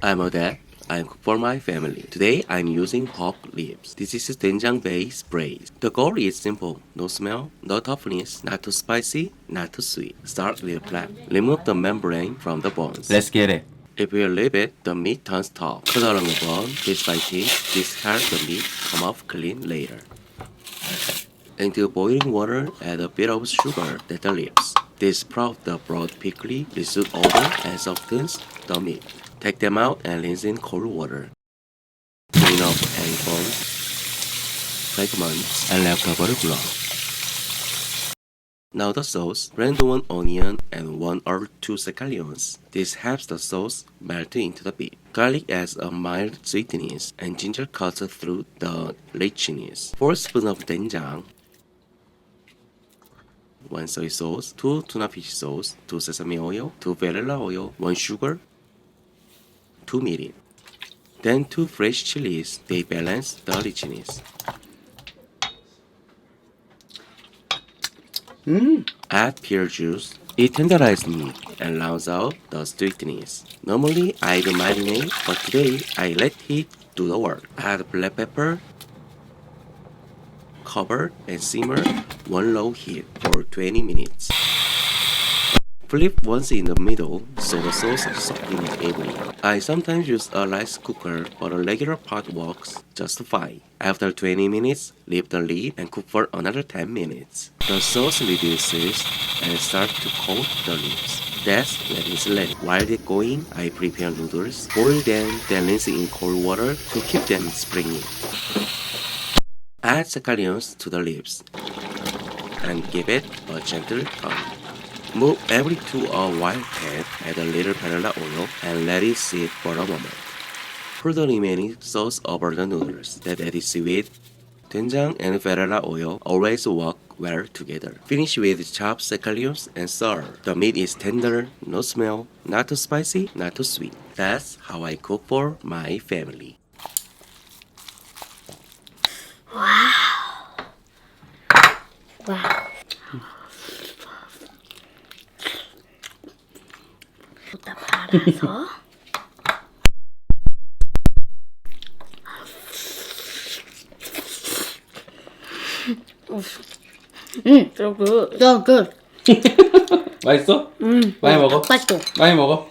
I'm a dad. I cook for my family. Today I'm using pork ribs. This is Doenjang base braise. The goal is simple. No smell, no toughness, not too spicy, not too sweet. Start with flap. Remove the membrane from the bones. Let's get it. If you leave it, the meat turns tough. Cut along the bone, piece by piece. Discard the meat, come off clean later. Into boiling water, add a bit of sugar at the lips. This sprouts the broth quickly, reduces odor, and softens the meat. Take them out and rinse in cold water. Clean up any bones, fragments, and leftover blood. Now the sauce. Blend 1 onion and 1 or 2 scallions. This helps the sauce melt into the beef. Garlic adds a mild sweetness, and ginger cuts through the richness. 4 spoons of doenjang, 1 soy sauce, 2 tuna fish sauce, 2 sesame oil, 2 perilla oil, 1 sugar, 2 mirin. Then 2 fresh chilies. They balance the richness. Add pear juice. It tenderizes meat and rounds out the sweetness. Normally I'd marinate, but today I let it do the work. Add black pepper. Cover and simmer 1 low heat for 20 minutes. Flip once in the middle so the sauce softens evenly. I sometimes use a rice cooker, but a regular pot works just fine. After 20 minutes, leave the lid and cook for another 10 minutes. The sauce reduces and start to coat the lips. That's when it's ready. While they're going, I prepare noodles, boil them, then rinse in cold water to keep them springy. Add scallions to the lips and give it a gentle turn. Move everything to a wide pan, add a little perilla oil, and let it sit for a moment. Pour the remaining sauce over the noodles. That adds with doenjang and perilla oil always work well together. Finish with chopped scallions and serve. The meat is tender, no smell, not too spicy, not too sweet. That's how I cook for my family. Wow. 보다 말아서 so good. 맛있어? 많이 먹어? 맛있어. 많이 먹어?